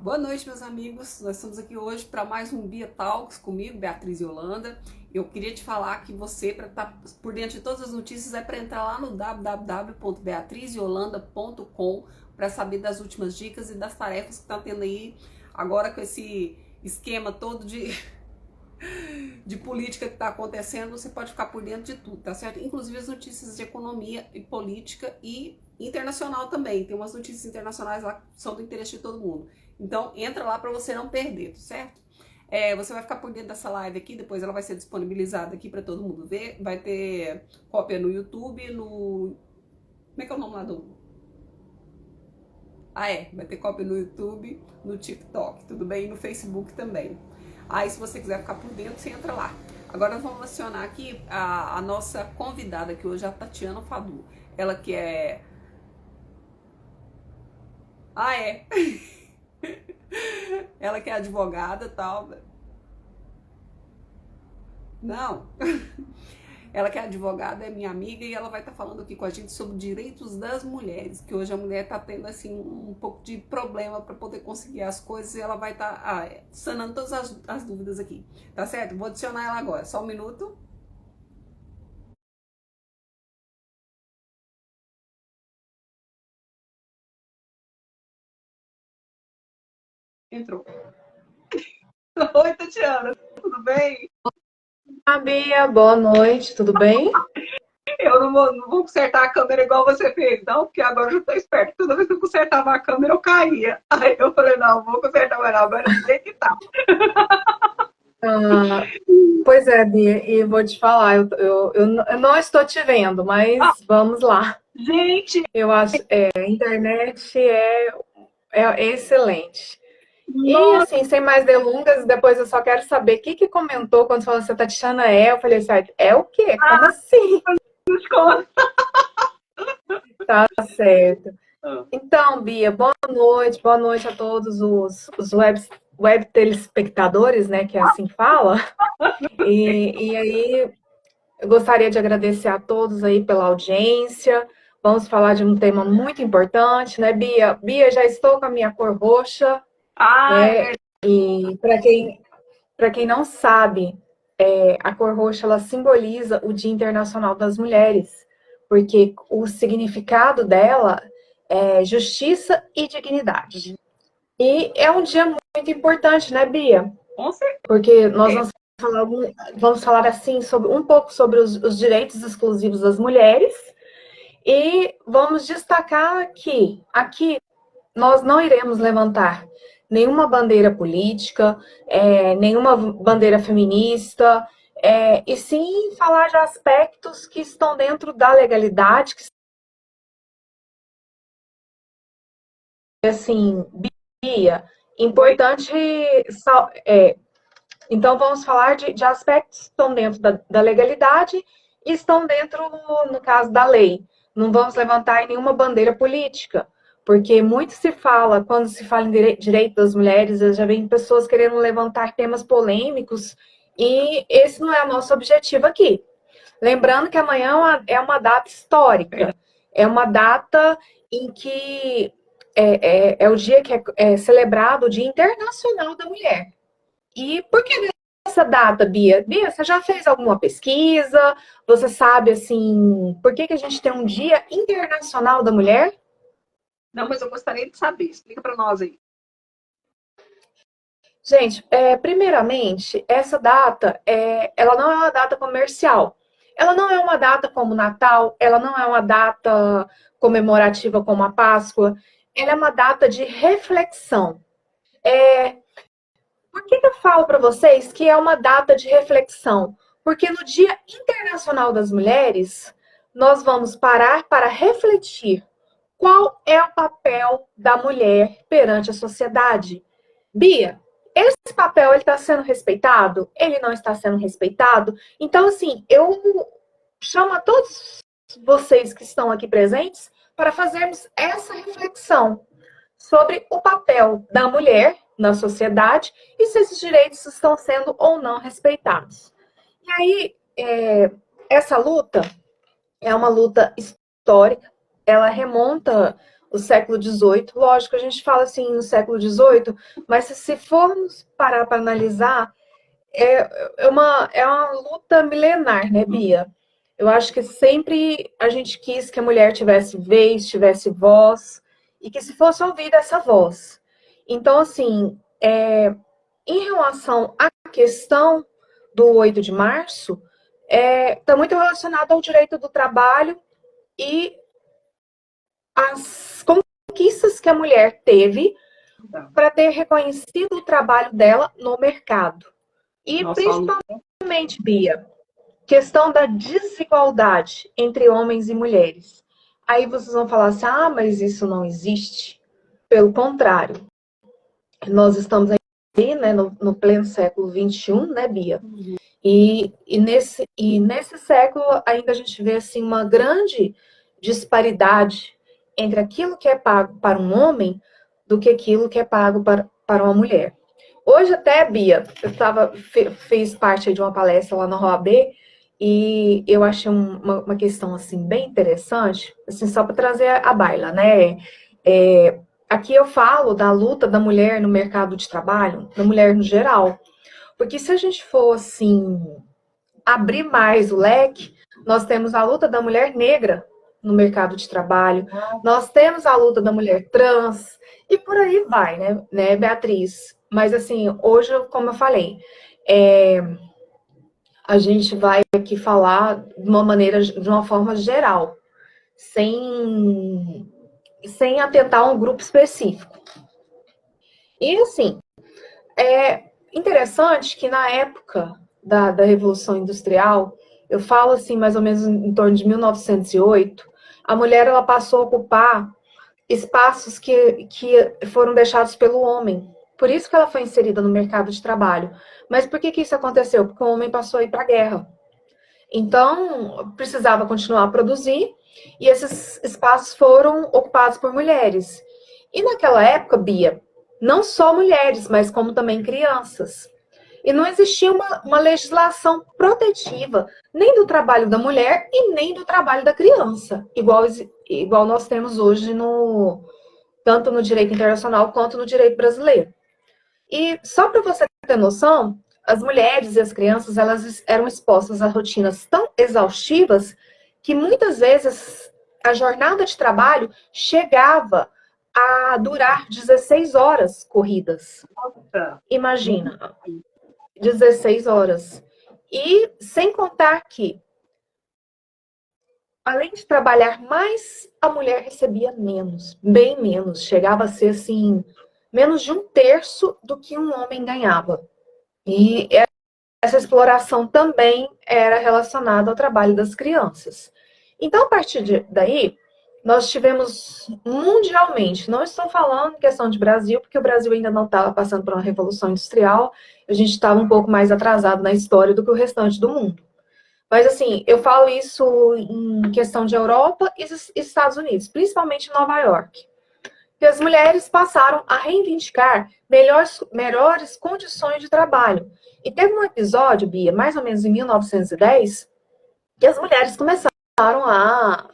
Boa noite, meus amigos. Nós estamos aqui hoje para mais um Bia Talks comigo, Beatriz Yolanda. Eu queria te falar que você, para estar por dentro de todas as notícias, é para entrar lá no www.beatrizyolanda.com para saber das últimas dicas e das tarefas que está tendo aí agora com esse esquema todo de política que está acontecendo. Você pode ficar por dentro de tudo, tá certo? Inclusive as notícias de economia e política e internacional também. Tem umas notícias internacionais lá que são do interesse de todo mundo. Então, entra lá para você não perder, tá certo? Você vai ficar por dentro dessa live aqui, depois ela vai ser disponibilizada aqui para todo mundo ver. Vai ter cópia no YouTube, no... Como é que é o nome lá do... Vai ter cópia no YouTube, no TikTok, tudo bem? E no Facebook também. Aí, se você quiser ficar por dentro, você entra lá. Agora, nós vamos acionar aqui a nossa convidada, que hoje é a Tatiana Fadu. Ela que é... É. Ela que é advogada e tal. Não. Ela que é advogada, é minha amiga e ela vai estar falando aqui com a gente sobre direitos das mulheres, que hoje a mulher está tendo assim um pouco de problema para poder conseguir as coisas e ela vai estar sanando todas as dúvidas aqui, tá certo? Vou adicionar ela agora, só um minuto. Entrou. Oi, Tatiana, tudo bem? Bia, boa noite, tudo bem? Eu não vou consertar a câmera igual você fez, não, porque agora eu já tô esperto. Toda vez que eu consertava a câmera, eu caía. Aí eu falei, não vou consertar mais não, agora do jeito que tá. Ah, pois é, Bia, e vou te falar, eu não estou te vendo, Ah, mas vamos lá. gente, Eu acho, a internet é excelente. E nossa, assim, sem mais delongas, depois eu só quero saber o que que comentou quando falou se a Tatiana é. Eu falei assim, é o quê? Como assim? escola. Tá certo. Então, Bia, boa noite a todos os web telespectadores, né, que é assim que fala. E aí, eu gostaria de agradecer a todos aí pela audiência. Vamos falar de um tema muito importante, né, Bia? Bia, já estou com a minha cor roxa, É né? verdade. E para quem não sabe, a cor roxa ela simboliza o Dia Internacional das Mulheres, porque o significado dela é justiça e dignidade. E é um dia muito importante, né, Bia? Com certeza. Porque nós vamos falar assim sobre um pouco sobre os direitos exclusivos das mulheres e vamos destacar que aqui nós não iremos levantar nenhuma bandeira política, nenhuma bandeira feminista, e sim falar de aspectos que estão dentro da legalidade, que assim, Bia, importante então, vamos falar de aspectos que estão dentro da legalidade e estão dentro, no caso, da lei. Não vamos levantar nenhuma bandeira política, porque muito se fala, quando se fala em direito das mulheres, já vem pessoas querendo levantar temas polêmicos, e esse não é o nosso objetivo aqui. Lembrando que amanhã é uma data histórica, é uma data em que é o dia que é celebrado o Dia Internacional da Mulher. E por que essa data, Bia? Bia, você já fez alguma pesquisa? Você sabe, assim, por que que a gente tem um Dia Internacional da Mulher? Não, mas eu gostaria de saber. Explica para nós aí. Gente, primeiramente, essa data, ela não é uma data comercial. Ela não é uma data como o Natal, ela não é uma data comemorativa como a Páscoa. Ela é uma data de reflexão. Por que que eu falo para vocês que é uma data de reflexão? Porque no Dia Internacional das Mulheres, nós vamos parar para refletir qual é o papel da mulher perante a sociedade. Bia, esse papel ele está sendo respeitado? Ele não está sendo respeitado? Então, assim, eu chamo a todos vocês que estão aqui presentes para fazermos essa reflexão sobre o papel da mulher na sociedade e se esses direitos estão sendo ou não respeitados. E aí, essa luta é uma luta histórica, ela remonta o século XVIII. Lógico, a gente fala assim no século XVIII, mas se formos parar para analisar, é uma luta milenar, né, Bia? Eu acho que sempre a gente quis que a mulher tivesse vez, tivesse voz, e que se fosse ouvida essa voz. Então, assim, em relação à questão do 8 de março, está muito relacionado ao direito do trabalho e as conquistas que a mulher teve para ter reconhecido o trabalho dela no mercado. E principalmente, Bia, questão da desigualdade entre homens e mulheres. Aí vocês vão falar assim, ah, mas isso não existe. Pelo contrário, nós estamos aí, né, no pleno século XXI, né, Bia? E nesse século ainda a gente vê assim, uma grande disparidade entre aquilo que é pago para um homem do que aquilo que é pago para uma mulher. Hoje até, Bia, fiz parte de uma palestra lá na OAB e eu achei uma questão assim bem interessante, assim, só para trazer a baila, né? Aqui eu falo da luta da mulher no mercado de trabalho, da mulher no geral. Porque se a gente for assim abrir mais o leque, nós temos a luta da mulher negra no mercado de trabalho, nós temos a luta da mulher trans, e por aí vai, né, Beatriz? Mas assim, hoje, como eu falei, a gente vai aqui falar de uma forma geral, sem atentar a um grupo específico. E assim, é interessante que na época da Revolução Industrial, eu falo assim, mais ou menos em torno de 1908, a mulher ela passou a ocupar espaços que foram deixados pelo homem. Por isso que ela foi inserida no mercado de trabalho. Mas por que isso aconteceu? Porque o homem passou a ir para a guerra. Então, precisava continuar a produzir e esses espaços foram ocupados por mulheres. E naquela época, Bia, não só mulheres, mas como também crianças. E não existia uma legislação protetiva nem do trabalho da mulher e nem do trabalho da criança, igual nós temos hoje tanto no direito internacional quanto no direito brasileiro. E só para você ter noção, as mulheres e as crianças elas eram expostas a rotinas tão exaustivas que muitas vezes a jornada de trabalho chegava a durar 16 horas corridas. Imagina, 16 horas. E sem contar que, além de trabalhar mais, a mulher recebia menos, bem menos. Chegava a ser assim, menos de um terço do que um homem ganhava. E essa exploração também era relacionada ao trabalho das crianças. Então, a partir daí, nós tivemos mundialmente, não estou falando em questão de Brasil, porque o Brasil ainda não estava passando por uma revolução industrial, a gente estava um pouco mais atrasado na história do que o restante do mundo. Mas, assim, eu falo isso em questão de Europa e Estados Unidos, principalmente em Nova York. Que as mulheres passaram a reivindicar melhores condições de trabalho. E teve um episódio, Bia, mais ou menos em 1910, que as mulheres começaram a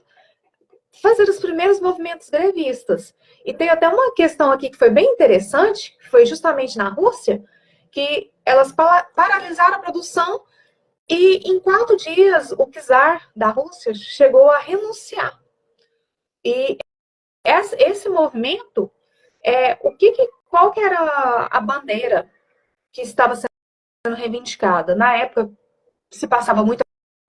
fazer os primeiros movimentos grevistas. E tem até uma questão aqui que foi bem interessante, que foi justamente na Rússia, que elas paralisaram a produção e em 4 dias o czar da Rússia chegou a renunciar. E esse movimento, qual que era a bandeira que estava sendo reivindicada? Na época, se passava muita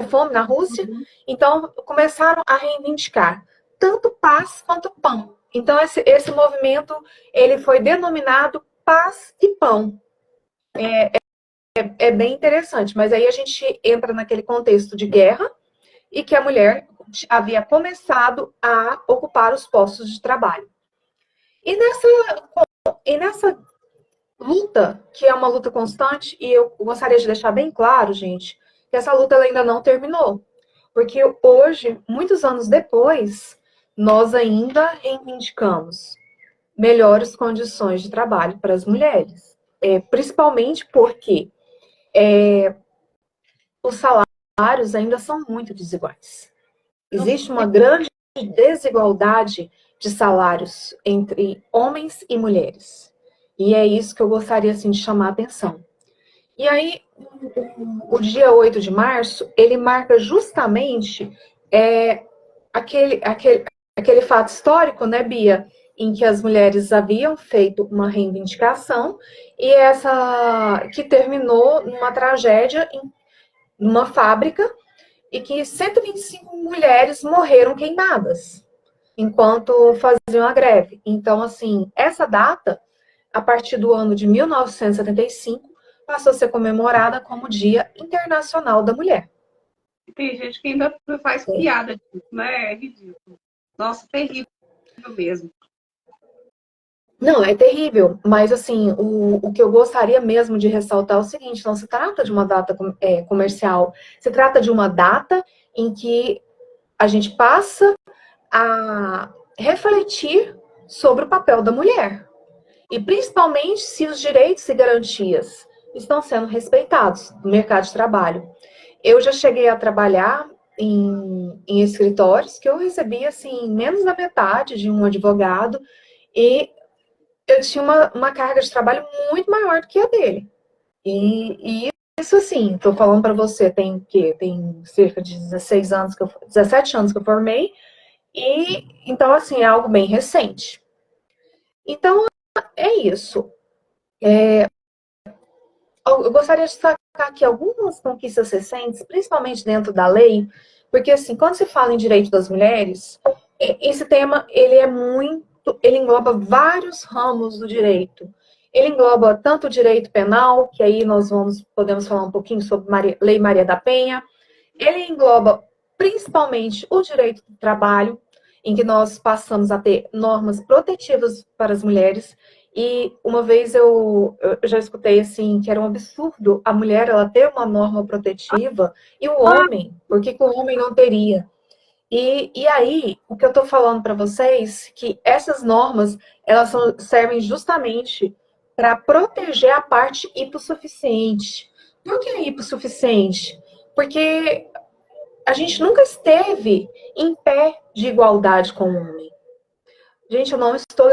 fome na Rússia, então começaram a reivindicar tanto paz quanto pão. Então, esse movimento ele foi denominado Paz e Pão. É bem interessante, mas aí a gente entra naquele contexto de guerra e que a mulher havia começado a ocupar os postos de trabalho. E nessa luta, que é uma luta constante, e eu gostaria de deixar bem claro, gente, que essa luta ela ainda não terminou. Porque hoje, muitos anos depois, nós ainda reivindicamos melhores condições de trabalho para as mulheres. Principalmente porque os salários ainda são muito desiguais. Existe uma grande desigualdade de salários entre homens e mulheres. E é isso que eu gostaria assim, de chamar a atenção. E aí, o dia 8 de março, ele marca justamente aquele, aquele, aquele fato histórico, né, Bia, em que as mulheres haviam feito uma reivindicação e essa que terminou numa tragédia em uma fábrica e que 125 mulheres morreram queimadas enquanto faziam a greve. Então, assim, essa data, a partir do ano de 1975, passou a ser comemorada como Dia Internacional da Mulher. Tem gente que ainda faz piada disso, né? É ridículo. Nossa, terrível mesmo. Não, é terrível, mas assim, o que eu gostaria mesmo de ressaltar é o seguinte: não se trata de uma data comercial, se trata de uma data em que a gente passa a refletir sobre o papel da mulher. E principalmente se os direitos e garantias estão sendo respeitados no mercado de trabalho. Eu já cheguei a trabalhar em escritórios que eu recebia assim, menos da metade de um advogado, e eu tinha uma carga de trabalho muito maior do que a dele. E isso assim, estou falando para você, tem cerca de 16 anos 17 anos que eu formei, e então assim, é algo bem recente. Então é isso. Eu gostaria de destacar aqui algumas conquistas recentes, principalmente dentro da lei, porque assim, quando se fala em direito das mulheres, esse tema ele é muito, ele engloba vários ramos do direito. Ele engloba tanto o direito penal, que aí podemos falar um pouquinho sobre Lei Maria da Penha. Ele engloba principalmente o direito do trabalho, em que nós passamos a ter normas protetivas para as mulheres. E uma vez eu já escutei assim que era um absurdo a mulher ela ter uma norma protetiva e o homem, por que o homem não teria? E aí, o que eu estou falando para vocês, que essas normas, servem justamente para proteger a parte hipossuficiente. Por que hipossuficiente? Porque a gente nunca esteve em pé de igualdade com o homem. Gente, eu não estou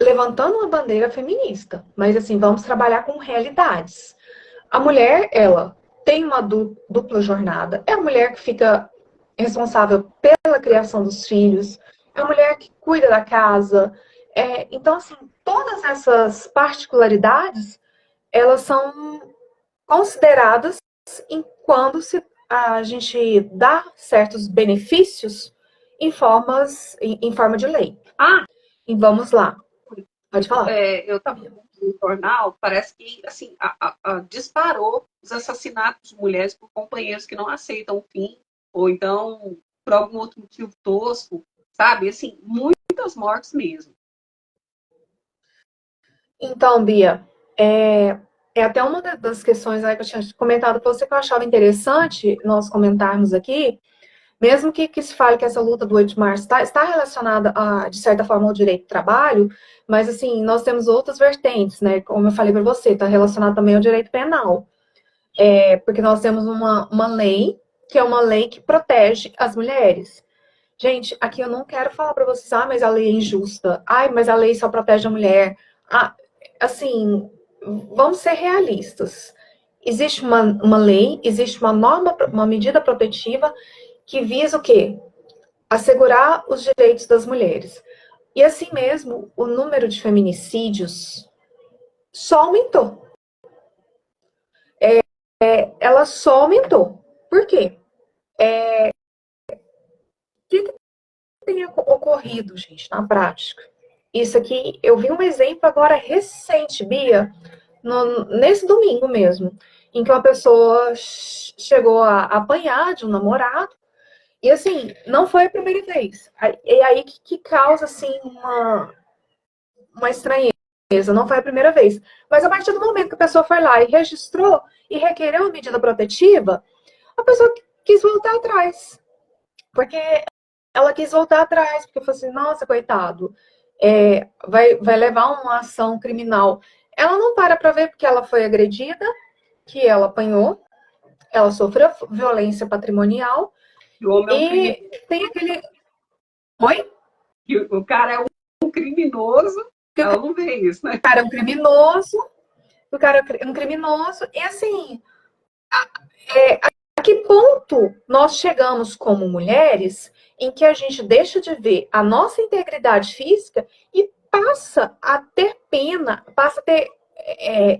levantando uma bandeira feminista, mas assim, vamos trabalhar com realidades. A mulher, ela tem uma dupla jornada. É a mulher que fica responsável pela criação dos filhos, é a mulher que cuida da casa. Então, assim, todas essas particularidades, elas são consideradas quando a gente dá certos benefícios em forma de lei. Ah, E vamos lá. Pode falar. eu estava no jornal, parece que assim, disparou os assassinatos de mulheres por companheiros que não aceitam o fim, ou então por algum outro motivo tosco, sabe? Assim, muitas mortes mesmo. Então, Bia, é até uma das questões, né, que eu tinha comentado com você que eu achava interessante nós comentarmos aqui, mesmo que se fale que essa luta do 8 de março está relacionada, de certa forma, ao direito do trabalho, mas, assim, nós temos outras vertentes, né? Como eu falei para você, está relacionado também ao direito penal. Porque nós temos uma lei, que é uma lei que protege as mulheres. Gente, aqui eu não quero falar para vocês, mas a lei é injusta. Ai, mas a lei só protege a mulher. Assim, vamos ser realistas. Existe uma lei, existe uma norma, uma medida protetiva que visa o quê? Assegurar os direitos das mulheres. E assim mesmo, o número de feminicídios só aumentou. Ela só aumentou. Por quê? O que tem ocorrido, gente, na prática? Isso aqui, eu vi um exemplo agora recente, Bia, nesse domingo mesmo, em que uma pessoa chegou a apanhar de um namorado. E assim, não foi a primeira vez. E aí que causa assim uma estranheza. Não foi a primeira vez. Mas a partir do momento que a pessoa foi lá e registrou e requereu a medida protetiva, a pessoa quis voltar atrás. Porque ela quis voltar atrás, porque falou assim, nossa, coitado, vai levar uma ação criminal. Ela não para ver porque ela foi agredida, que ela apanhou, ela sofreu violência patrimonial O homem é um e criminoso. tem aquele. Oi? que o cara é um criminoso, que o ela não vê isso, né? cara é um criminoso, o cara é um criminoso, e assim, a que ponto nós chegamos como mulheres em que a gente deixa de ver a nossa integridade física e passa a ter pena, passa a ter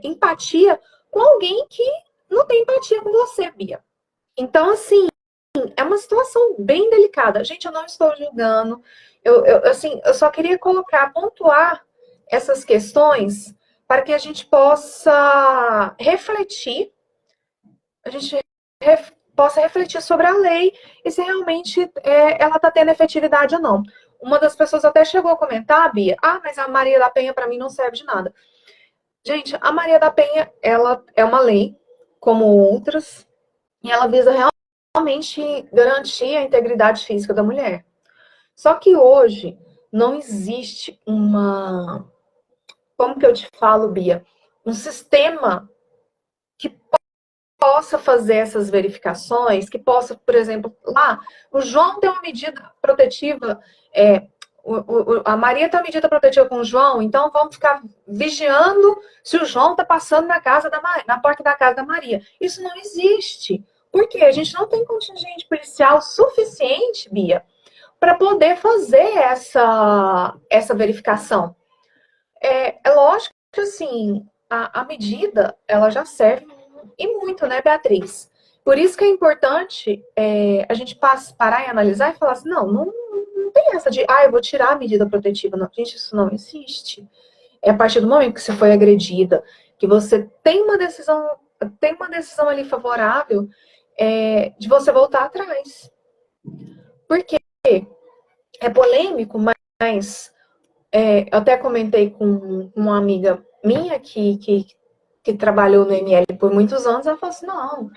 empatia com alguém que não tem empatia com você, Bia. Então, assim, é uma situação bem delicada. Gente, eu não estou julgando. Assim, eu só queria colocar, pontuar essas questões para que a gente possa refletir, a gente possa refletir sobre a lei e se realmente ela está tendo efetividade ou não. Uma das pessoas até chegou a comentar, Bia, mas a Maria da Penha para mim não serve de nada. Gente, a Maria da Penha, ela é uma lei, como outras, e ela visa realmente garantir a integridade física da mulher. Só que hoje não existe uma, como que eu te falo, Bia, um sistema que possa fazer essas verificações, que possa, por exemplo, lá, o João tem uma medida protetiva, a Maria tem uma medida protetiva com o João, então vamos ficar vigiando se o João está passando na porta da casa da Maria. Isso não existe. Por quê? A gente não tem contingente policial suficiente, Bia, para poder fazer essa verificação. É lógico que, assim, a medida, ela já serve e muito, né, Beatriz? Por isso que é importante a gente parar e analisar e falar assim, não tem essa de, eu vou tirar a medida protetiva. Não, gente, isso não existe. É a partir do momento que você foi agredida, que você tem uma decisão ali favorável, de você voltar atrás. Por quê? É polêmico, mas eu até comentei com uma amiga minha que trabalhou no ML por muitos anos, ela falou assim, não,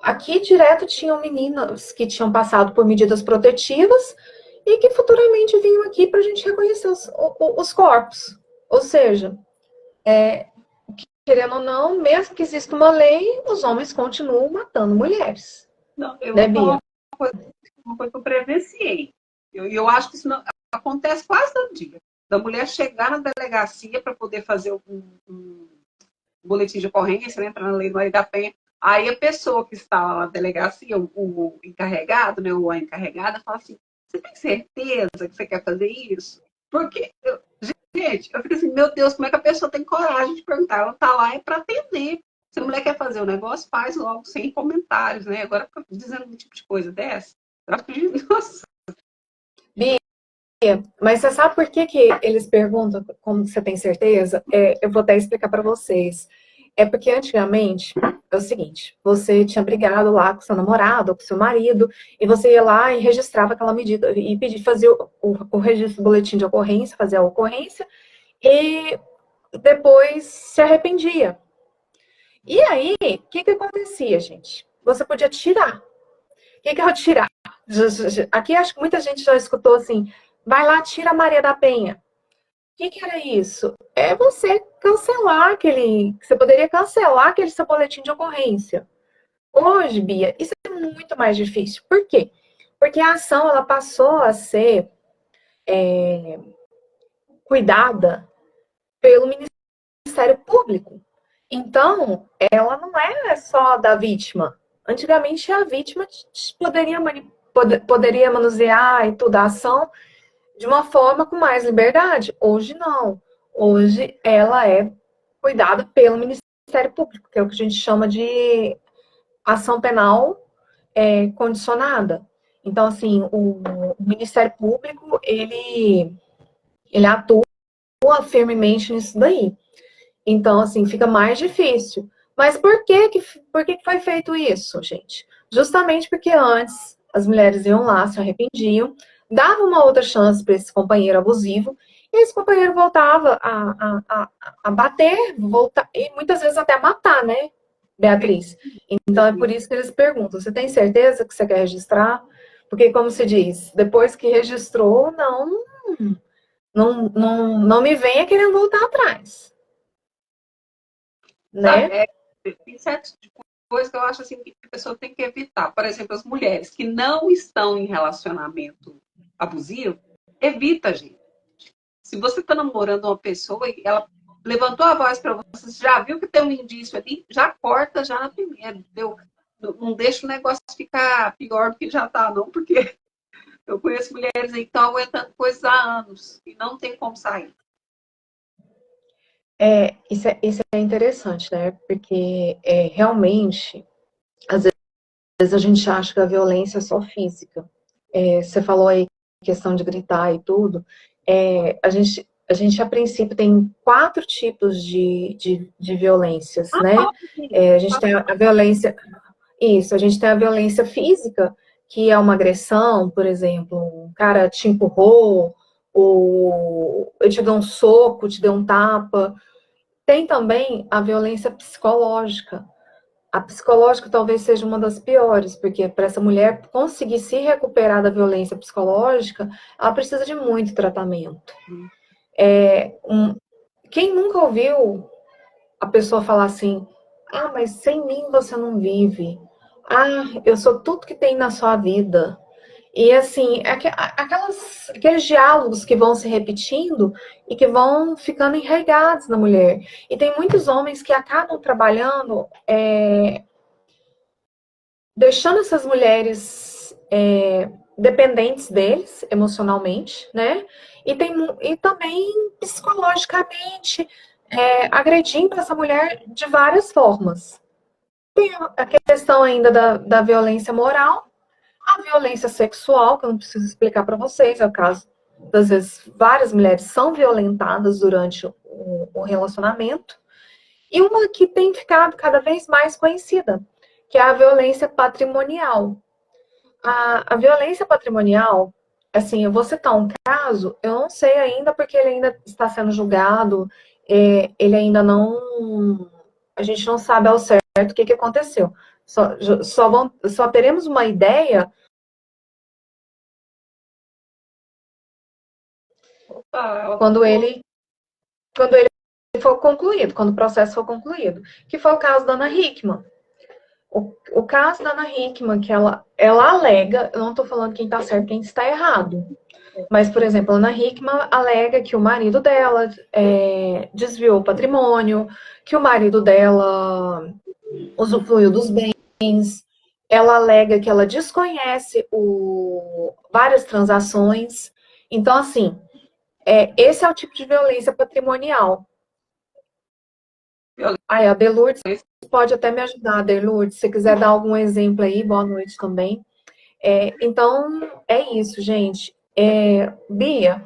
aqui direto tinham meninas que tinham passado por medidas protetivas e que futuramente vinham aqui para a gente reconhecer os corpos. Ou seja, querendo ou não, mesmo que exista uma lei, os homens continuam matando mulheres. Não, eu Né, vou falar Bia? uma coisa que eu presenciei. Eu acho que isso não, acontece quase todo dia. Da mulher chegar na delegacia para poder fazer um boletim de ocorrência, né, entrar na lei do Maria da Penha. Aí a pessoa que está lá na delegacia, o encarregado, né, ou a encarregada, fala assim, você tem certeza que você quer fazer isso? Porque, gente, eu fico assim, meu Deus, como é que a pessoa tem coragem de perguntar? Ela está lá para atender. Se a mulher quer fazer o negócio, faz logo, sem comentários, né? Agora, fica dizendo um tipo de coisa dessa, eu acho que, nossa. Bia, mas você sabe por que eles perguntam como você tem certeza? Eu vou até explicar para vocês. É porque antigamente é o seguinte: você tinha brigado lá com seu namorado ou com seu marido, e você ia lá e registrava aquela medida e pedia fazer o registro do boletim de ocorrência, fazia a ocorrência, e depois se arrependia. E aí, o que acontecia, gente? Você podia tirar. O que é o tirar? Aqui acho que muita gente já escutou assim: vai lá, tira a Maria da Penha. O que era isso? É você cancelar aquele. Você poderia cancelar aquele seu boletim de ocorrência. Hoje, Bia, isso é muito mais difícil. Por quê? Porque a ação ela passou a ser cuidada pelo Ministério Público. Então, ela não é só da vítima. Antigamente, a vítima poderia manusear e tudo a ação de uma forma com mais liberdade. Hoje, não. Hoje, ela é cuidada pelo Ministério Público, que é o que a gente chama de ação penal condicionada. Então, assim, o Ministério Público, ele atua firmemente nisso daí. Então, assim, fica mais difícil. Mas por que foi feito isso, gente? Justamente porque antes as mulheres iam lá, se arrependiam, davam uma outra chance para esse companheiro abusivo, e esse companheiro voltava a bater, e muitas vezes até matar, né, Beatriz? Então é por isso que eles perguntam: você tem certeza que você quer registrar? Porque, como se diz, depois que registrou, não me venha querendo voltar atrás. Sabe, Né? tem certas coisas que eu acho assim, que a pessoa tem que evitar. Por exemplo, as mulheres que não estão em relacionamento abusivo, evita, gente. Se você está namorando uma pessoa e ela levantou a voz para você, você já viu que tem um indício ali, já corta já na primeira, entendeu? Não deixa o negócio ficar pior do que já está, não, porque eu conheço mulheres aí que estão aguentando coisas há anos e não tem como sair. Isso é interessante, né? Porque realmente, às vezes a gente acha que a violência é só física. Você falou aí questão de gritar e tudo. A gente, a princípio, tem 4 tipos de violências, Ah, né? fala um pouquinho. A gente tem a violência. Isso, a gente tem a violência física, que é uma agressão, por exemplo, um cara te empurrou, ou eu te dei um soco, te dei um tapa. Tem também a violência psicológica. A psicológica talvez seja uma das piores, porque para essa mulher conseguir se recuperar da violência psicológica, ela precisa de muito tratamento. Quem nunca ouviu a pessoa falar assim: ah, mas sem mim você não vive. Ah, eu sou tudo que tem na sua vida. E assim, aqueles diálogos que vão se repetindo e que vão ficando enraizados na mulher. E tem muitos homens que acabam trabalhando, deixando essas mulheres dependentes deles emocionalmente, né? E também psicologicamente, agredindo essa mulher de várias formas. Tem a questão ainda da violência moral, a violência sexual, que eu não preciso explicar para vocês, é o caso das vezes várias mulheres são violentadas durante o relacionamento, e uma que tem ficado cada vez mais conhecida, que é a violência patrimonial. A violência patrimonial, assim, eu vou citar um caso, eu não sei ainda porque ele ainda está sendo julgado, ele ainda não. A gente não sabe ao certo o que aconteceu. Só teremos uma ideia Opa, quando ele for concluído, quando o processo for concluído, que foi o caso da Ana Hickman. O caso da Ana Hickman, que ela alega, eu não estou falando quem está certo e quem está errado, mas, por exemplo, a Ana Hickman alega que o marido dela desviou o patrimônio, que o marido dela usufruiu dos bens, ela alega que ela desconhece várias transações. Então, assim, esse é o tipo de violência patrimonial. A Delourdes pode até me ajudar, Delourdes, se quiser dar algum exemplo aí, boa noite também. Então, é isso, gente. Bia,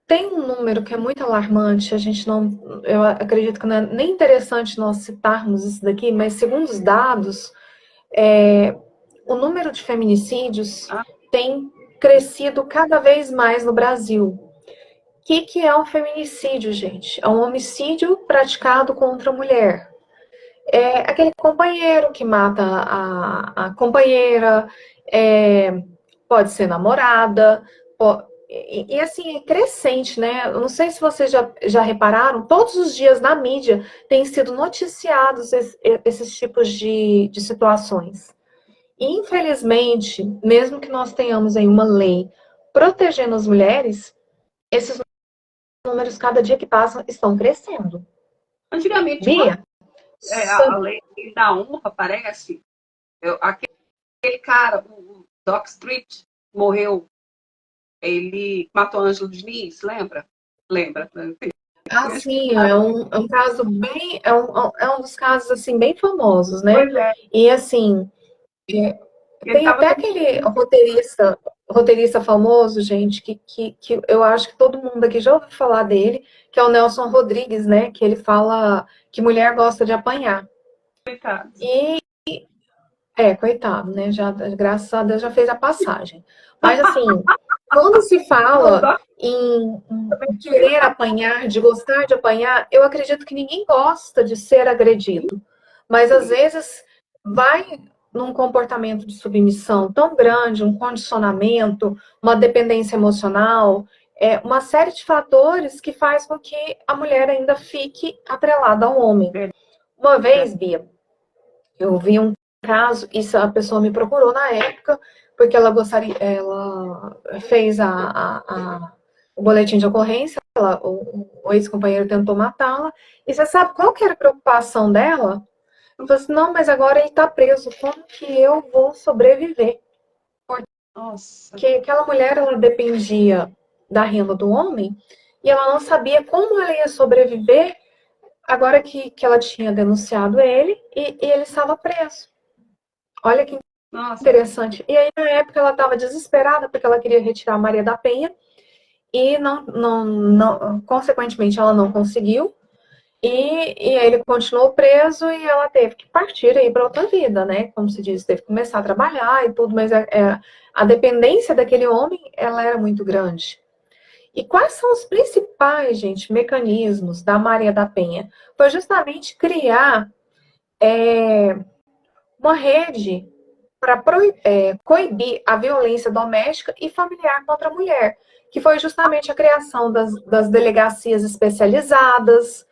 tem um número que é muito alarmante, a gente não, eu acredito que não é nem interessante nós citarmos isso daqui, mas segundo os dados, o número de feminicídios tem crescido cada vez mais no Brasil. O que é um feminicídio, gente? É um homicídio praticado contra a mulher. É aquele companheiro que mata a companheira, pode ser namorada, e assim, é crescente, né? Eu não sei se vocês já repararam, todos os dias na mídia têm sido noticiados esses tipos de situações. E, infelizmente, mesmo que nós tenhamos aí uma lei protegendo as mulheres, esses números, cada dia que passam, estão crescendo. antigamente, Bia? a lei da honra, parece, aquele cara, o Doc Street, morreu, ele matou Ângelo Diniz, lembra? Lembra? Sim, é um caso bem, é um dos casos assim bem famosos, né? Pois é, E assim, ele tem estava até aquele roteirista famoso, gente, que eu acho que todo mundo aqui já ouviu falar dele, que é o Nelson Rodrigues, né? Que ele fala que mulher gosta de apanhar. coitado. E coitado, né? Já, graças a Deus já fez a passagem. Mas assim, quando se fala em querer apanhar, de gostar de apanhar, eu acredito que ninguém gosta de ser agredido. Mas às vezes vai num comportamento de submissão tão grande, um condicionamento, uma dependência emocional, uma série de fatores que faz com que a mulher ainda fique atrelada ao homem. Uma vez, Bia, eu vi um caso, isso a pessoa me procurou na época, porque ela fez o boletim de ocorrência, o ex-companheiro tentou matá-la, e você sabe qual que era a preocupação dela? Ela falou assim, não, mas agora ele está preso, como que eu vou sobreviver? Nossa. Porque aquela mulher, ela dependia da renda do homem, e ela não sabia como ela ia sobreviver agora que ela tinha denunciado ele e ele estava preso. Olha que Nossa. interessante. E aí, na época, ela estava desesperada porque ela queria retirar a Maria da Penha e consequentemente, ela não conseguiu. E aí ele continuou preso e ela teve que partir aí para outra vida, né? Como se diz, teve que começar a trabalhar e tudo, mas a dependência daquele homem, ela era muito grande. E quais são os principais, gente, mecanismos da Maria da Penha? Foi justamente criar uma rede para coibir a violência doméstica e familiar contra a mulher, que foi justamente a criação das delegacias especializadas,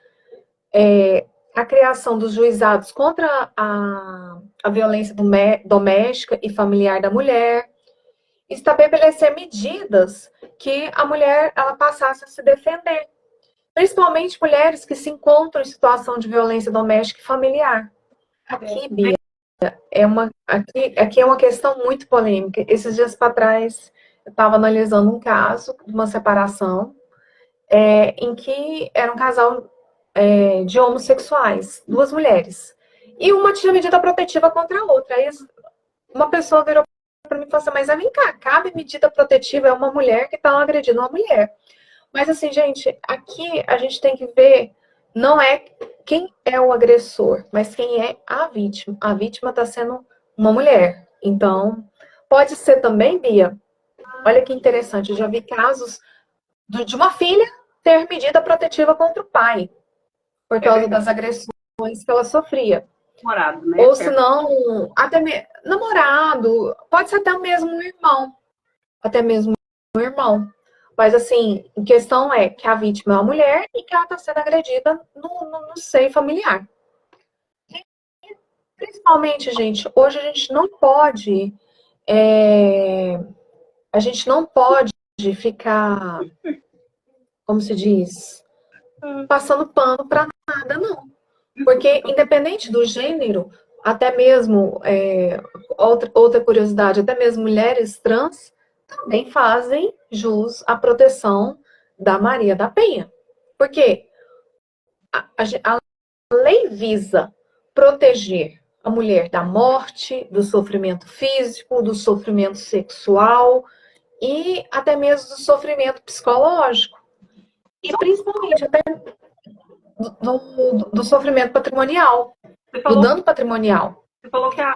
a criação dos juizados contra a violência doméstica e familiar da mulher, estabelecer medidas que a mulher ela passasse a se defender, principalmente mulheres que se encontram em situação de violência doméstica e familiar. Aqui, Bia, aqui é uma questão muito polêmica. Esses dias para trás, eu estava analisando um caso de uma separação em que era um casal de homossexuais, duas mulheres. E uma tinha medida protetiva contra a outra. Aí uma pessoa virou para mim e falou assim, mas vem cá, cabe medida protetiva, é uma mulher que está agredindo uma mulher. Mas assim, gente, aqui a gente tem que ver, não é quem é o agressor, mas quem é a vítima. A vítima está sendo uma mulher. Então, pode ser também, Bia, olha que interessante, eu já vi casos de uma filha ter medida protetiva contra o pai, por causa das agressões que ela sofria. Namorado, né? Ou se não, namorado, pode ser até mesmo um irmão. Até mesmo um irmão. Mas assim, a questão é que a vítima é uma mulher e que ela está sendo agredida no seio familiar. Principalmente, gente, hoje é, a gente não pode ficar, como se diz, passando pano para nada, não. Porque, independente do gênero, até mesmo, outra curiosidade, até mesmo mulheres trans também fazem jus à proteção da Maria da Penha. Porque a lei visa proteger a mulher da morte, do sofrimento físico, do sofrimento sexual e até mesmo do sofrimento psicológico. E principalmente até do sofrimento patrimonial, do dano patrimonial. Você falou que a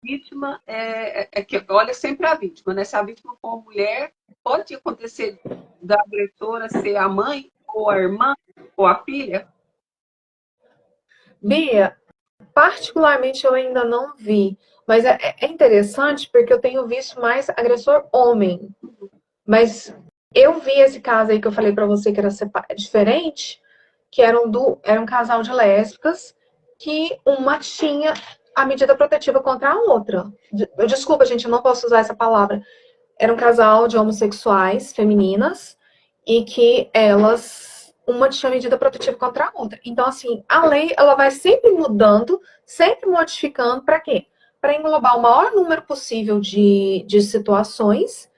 vítima é que olha sempre a vítima, né? Se a vítima for uma mulher, pode acontecer da agressora ser a mãe, ou a irmã, ou a filha? Bia, particularmente eu ainda não vi, mas é interessante porque eu tenho visto mais agressor homem. Mas eu vi esse caso aí que eu falei pra você que era diferente, que era um casal de lésbicas que uma tinha a medida protetiva contra a outra. Desculpa, gente, eu não posso usar essa palavra. Era um casal de homossexuais femininas e que uma tinha medida protetiva contra a outra. Então, assim, a lei ela vai sempre mudando, sempre modificando para quê? Para englobar o maior número possível de situações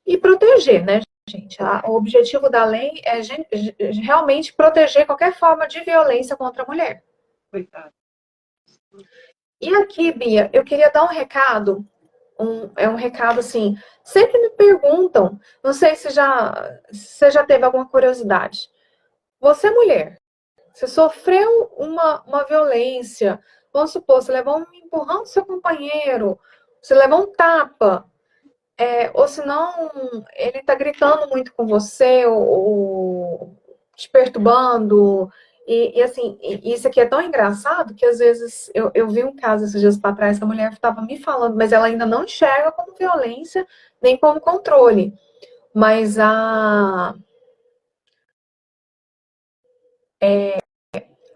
e proteger, né, gente? O objetivo da lei é realmente proteger qualquer forma de violência contra a mulher. Coitado. E aqui, Bia, eu queria dar um recado, um recado assim, sempre me perguntam, não sei se você já teve alguma curiosidade. Você, mulher, você sofreu uma violência, vamos supor, você levou um empurrão do seu companheiro, você levou um tapa, ou se não, ele tá gritando muito com você, ou te perturbando. E assim, isso aqui é tão engraçado que às vezes eu vi um caso esses dias para trás que a mulher estava me falando, mas ela ainda não enxerga como violência nem como controle. Mas a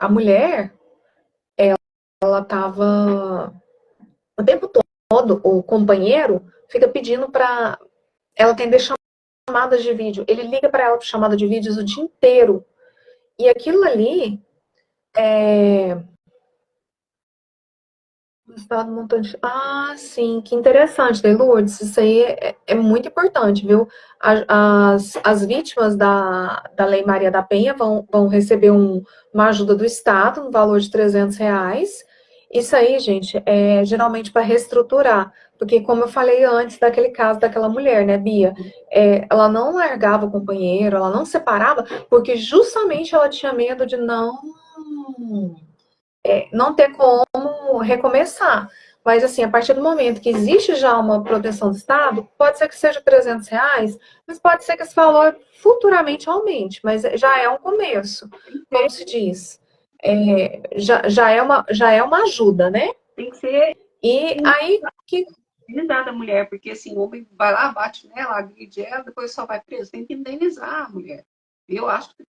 mulher, ela estava o tempo todo, o companheiro fica pedindo para ela atender chamadas de vídeo. Ele liga para ela por chamada de vídeos o dia inteiro. E aquilo ali é. O estado montante. Ah, sim, que interessante, né, Lourdes? Isso aí é muito importante, viu? As vítimas da Lei Maria da Penha vão receber uma ajuda do Estado no valor de R$ 300. Isso aí, gente, é geralmente para reestruturar. Porque, como eu falei antes daquele caso daquela mulher, né, Bia? Ela não largava o companheiro, ela não separava, porque justamente ela tinha medo de não ter como recomeçar. Mas, assim, a partir do momento que existe já uma proteção do Estado, pode ser que seja R$ 300, mas pode ser que esse valor futuramente aumente, mas já é um começo, como se diz. Já é uma ajuda, né? Tem que ser E aí, que indenizada a mulher, porque assim, o homem vai lá, bate nela, agride ela, depois só vai preso. Tem que indenizar a mulher. Eu acho que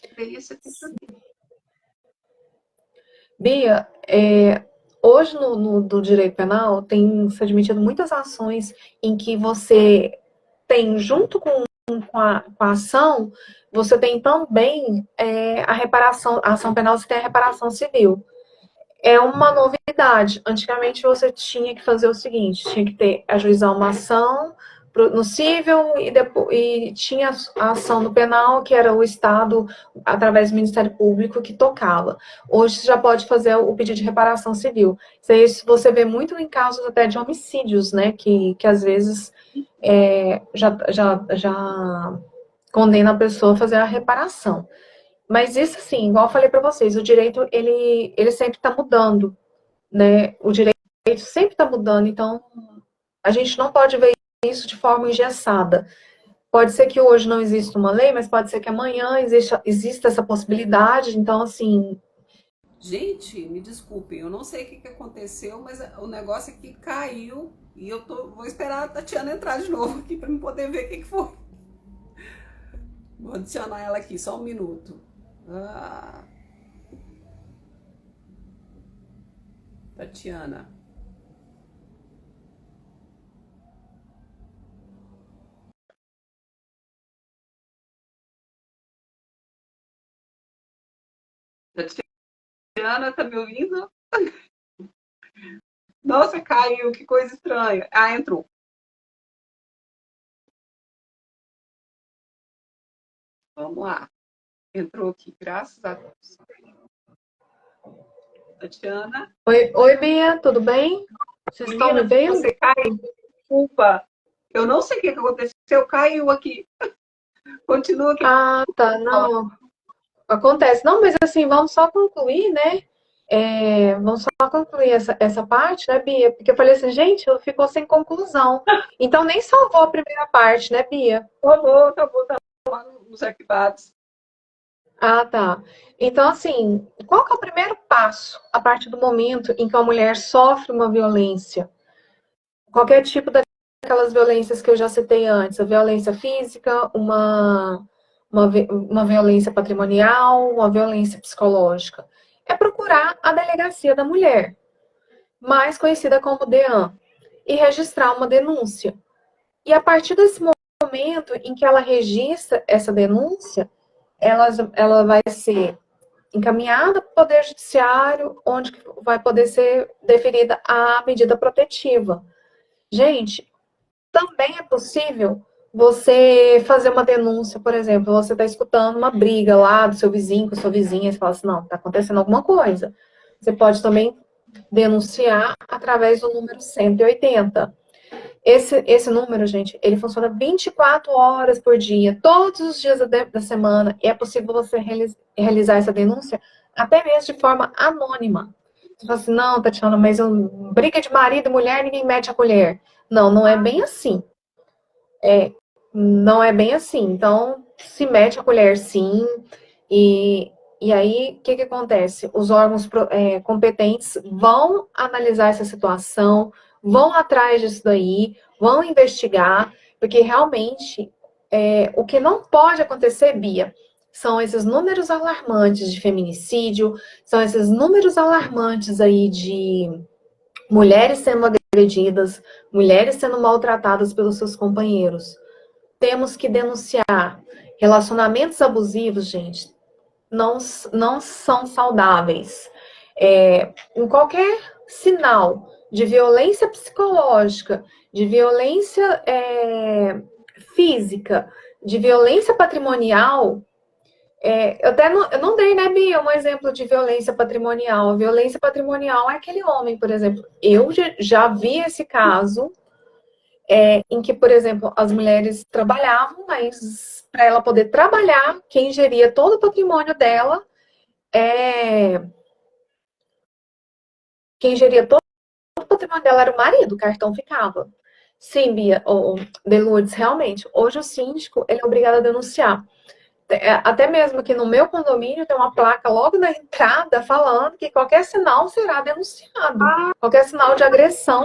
deveria ser feito assim. Bia, hoje no direito penal tem se admitido muitas ações em que você tem, junto com a ação, você tem também a reparação, a ação penal, você tem a reparação civil. É uma novidade. Antigamente você tinha que fazer o seguinte, tinha que ajuizar uma ação no cível e tinha a ação no penal, que era o Estado, através do Ministério Público, que tocava. Hoje você já pode fazer o pedido de reparação civil. Isso você vê muito em casos até de homicídios, né? Que às vezes já condena a pessoa a fazer a reparação. Mas isso, assim, igual eu falei para vocês, o direito, ele sempre está mudando, né? O direito sempre está mudando, então a gente não pode ver isso de forma engessada. Pode ser que hoje não exista uma lei, mas pode ser que amanhã exista essa possibilidade. Então, assim, Gente, me desculpem, eu não sei o que aconteceu, mas o negócio aqui caiu e vou esperar a Tatiana entrar de novo aqui para eu poder ver o que foi. Vou adicionar ela aqui, só um minuto. Tatiana. Tatiana, tá me ouvindo? Nossa, caiu, que coisa estranha. Ah, entrou. Vamos lá. Entrou aqui, graças a Deus. Tatiana. oi Bia, tudo bem? Vocês estão me vendo? Você caiu, desculpa. Eu não sei o que aconteceu, caiu aqui. Continua aqui. Ah, tá, não. Acontece. Não, mas assim, vamos só concluir, né? Vamos só concluir essa parte, né, Bia? Porque eu falei assim, gente, ficou sem conclusão. Então nem salvou a primeira parte, né, Bia? Tá lá nos arquivados. Ah, tá. Então, assim, qual que é o primeiro passo a partir do momento em que uma mulher sofre uma violência? Qualquer tipo daquelas violências que eu já citei antes, a violência física, uma violência patrimonial, uma violência psicológica. É procurar a delegacia da mulher, mais conhecida como DEAN, e registrar uma denúncia. E a partir desse momento em que ela registra essa denúncia, ela vai ser encaminhada para o Poder Judiciário, onde vai poder ser deferida a medida protetiva. Gente, também é possível você fazer uma denúncia, por exemplo, você está escutando uma briga lá do seu vizinho com sua vizinha, e você fala assim, não, está acontecendo alguma coisa. Você pode também denunciar através do número 180. Esse número, gente, ele funciona 24 horas por dia, todos os dias da semana, e é possível você realizar essa denúncia até mesmo de forma anônima. Você fala assim, não, Tatiana, mas briga de marido e mulher, ninguém mete a colher. Não, não é bem assim. Não é bem assim. Então, se mete a colher sim, e aí, o que acontece? Os órgãos competentes vão analisar essa situação, vão atrás disso daí, vão investigar, porque realmente o que não pode acontecer, Bia, são esses números alarmantes de feminicídio, são esses números alarmantes aí de Mulheres sendo agredidas, mulheres sendo maltratadas pelos seus companheiros. Temos que denunciar. Relacionamentos abusivos, gente, não são saudáveis. Em qualquer sinal de violência psicológica, de violência física, de violência patrimonial, eu não dei, né, Bia, um exemplo de violência patrimonial. A violência patrimonial é aquele homem, por exemplo. Eu já vi esse caso em que, por exemplo, as mulheres trabalhavam, mas para ela poder trabalhar, quem geria todo o patrimônio dela, quem geria todo o patrimônio dela era o marido, o cartão ficava. Sim, Bia, De Lourdes, realmente, hoje o síndico ele é obrigado a denunciar. Até mesmo aqui no meu condomínio tem uma placa logo na entrada falando que qualquer sinal será denunciado. Qualquer sinal de agressão.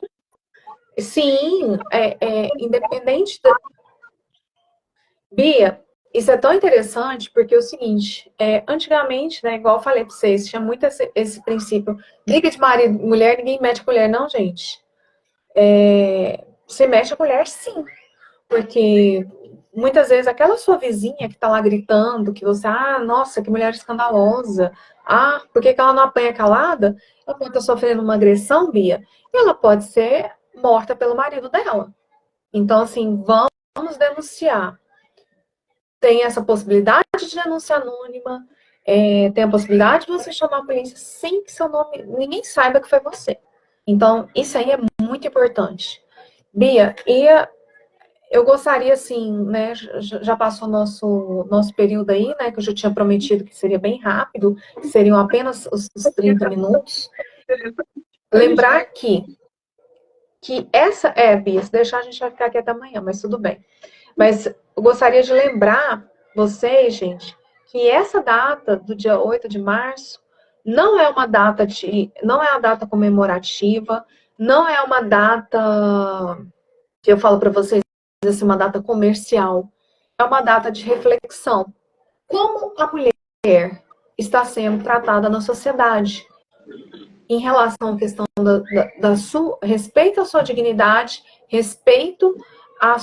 Sim, independente da... Bia, isso é tão interessante porque é o seguinte, antigamente, né, igual eu falei para vocês, tinha muito esse princípio, briga de marido e mulher, ninguém mete a colher, não, gente. Você mexe a colher, sim, porque muitas vezes aquela sua vizinha que tá lá gritando, que você, nossa, que mulher escandalosa, por que ela não apanha calada? Ela pode estar sofrendo uma agressão, Bia, e ela pode ser morta pelo marido dela. Então, assim, vamos denunciar. Tem essa possibilidade de denúncia anônima, tem a possibilidade de você chamar a polícia sem que seu nome, ninguém saiba que foi você. Então, isso aí é muito importante. Bia, eu gostaria, assim, né, já passou nosso período aí, né, que eu já tinha prometido que seria bem rápido, que seriam apenas os 30 minutos. Lembrar que essa, Bia, se deixar a gente vai ficar aqui até amanhã, mas tudo bem. Mas eu gostaria de lembrar vocês, gente, que essa data do dia 8 de março não é uma data comemorativa, não é uma data que eu falo para vocês, assim, uma data comercial. É uma data de reflexão. Como a mulher está sendo tratada na sociedade em relação à questão respeito à sua dignidade, respeito à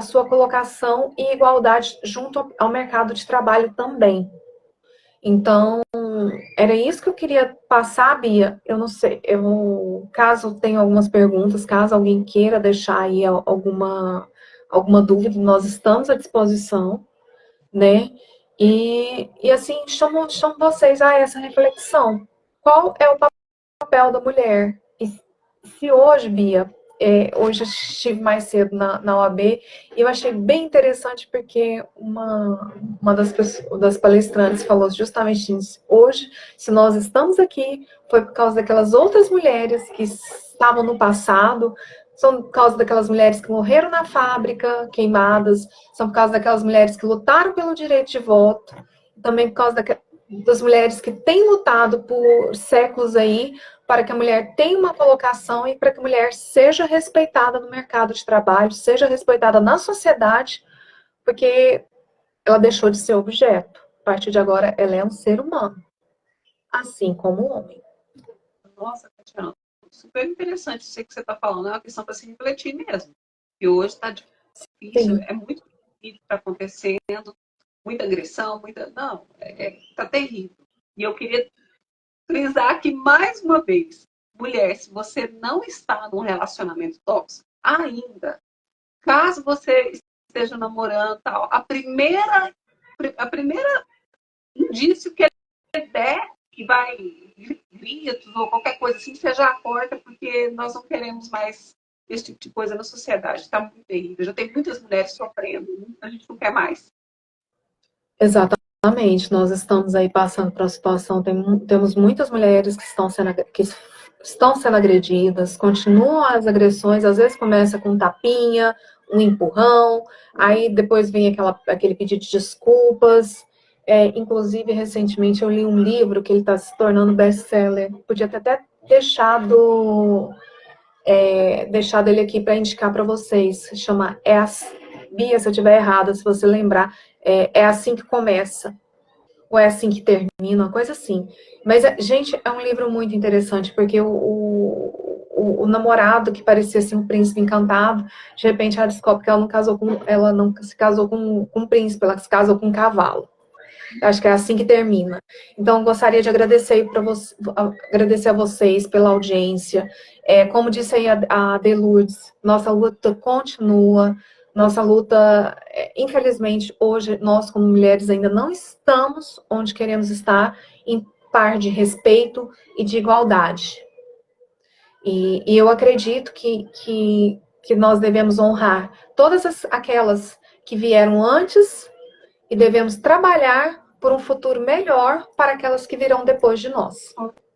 sua colocação e igualdade junto ao mercado de trabalho também. Então, era isso que eu queria passar, Bia. Eu não sei, caso tenha algumas perguntas, caso alguém queira deixar aí alguma dúvida, nós estamos à disposição, né? E assim, chamo vocês a essa reflexão. Qual é o papel da mulher? E se hoje, Bia, hoje eu estive mais cedo na OAB e eu achei bem interessante porque uma das palestrantes falou justamente isso. Hoje, se nós estamos aqui, foi por causa daquelas outras mulheres que estavam no passado, são por causa daquelas mulheres que morreram na fábrica, queimadas, são por causa daquelas mulheres que lutaram pelo direito de voto, também por causa das mulheres que têm lutado por séculos aí para que a mulher tenha uma colocação e para que a mulher seja respeitada no mercado de trabalho, seja respeitada na sociedade, porque ela deixou de ser objeto. A partir de agora, ela é um ser humano, assim como o homem. Nossa, Tatiana, super interessante isso que você está falando, é uma questão para se refletir mesmo. E hoje está difícil, é muito difícil que está acontecendo, muita agressão, não, está terrível. E eu queria frisar aqui mais uma vez, mulher, se você não está num relacionamento tóxico ainda, caso você esteja namorando, tal, a primeira indício que ele der que vai gritos ou qualquer coisa assim, você já corta, porque nós não queremos mais esse tipo de coisa na sociedade. Está muito terrível. Já tem muitas mulheres sofrendo, a gente não quer mais. Exatamente, nós estamos aí passando por uma situação, temos muitas mulheres que estão sendo agredidas, continuam as agressões, às vezes começa com um tapinha, um empurrão, aí depois vem aquele pedido de desculpas. Inclusive, recentemente eu li um livro que ele está se tornando best-seller, podia ter até deixado ele aqui para indicar para vocês, chama Bia, se eu estiver errada, se você lembrar, é assim que começa, ou é assim que termina, uma coisa assim. Mas, gente, é um livro muito interessante, porque o o namorado que parecia assim, um príncipe encantado, de repente ela descobre que ela não se casou com um príncipe, ela se casou com um cavalo. Acho que é assim que termina. Então, gostaria de agradecer agradecer a vocês pela audiência. Como disse aí a Delourdes, nossa luta continua. Nossa luta, infelizmente, hoje, nós como mulheres ainda não estamos onde queremos estar, em par de respeito e de igualdade. E eu acredito que nós devemos honrar todas aquelas que vieram antes e devemos trabalhar por um futuro melhor para aquelas que virão depois de nós.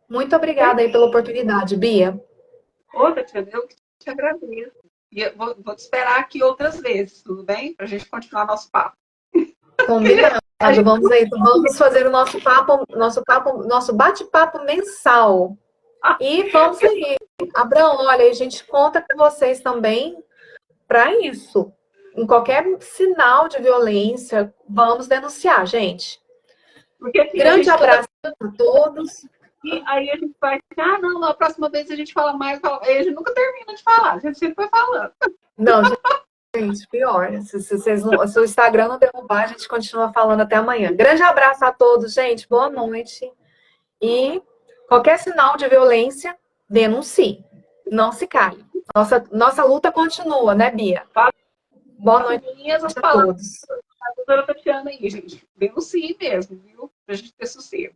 Muito obrigada aí pela oportunidade, Bia. Ô, Tatiana, eu que te agradeço. E eu vou te esperar aqui outras vezes, tudo bem? Para a gente continuar nosso papo. Combinado. Vamos fazer o nosso bate-papo mensal. E vamos seguir. Abraão, olha, a gente conta com vocês também para isso. Em qualquer sinal de violência, vamos denunciar, gente. Porque, assim, grande abraço a todos. E aí a gente vai, não, a próxima vez a gente fala mais, aí a gente nunca termina de falar, a gente sempre vai falando. Não, gente, pior. Se o Instagram não derrubar, a gente continua falando até amanhã. Grande abraço a todos, gente. Boa noite. E qualquer sinal de violência, denuncie. Não se cale. Nossa luta continua, né, Bia? Boa noite a todos. A doutora Tatiana aí, gente. Denuncie mesmo, viu? Pra gente ter sossego.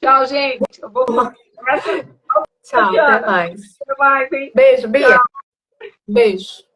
Tchau, gente. Eu vou... Tchau, até mais. Até mais, hein? Beijo, Bia. Tchau. Beijo.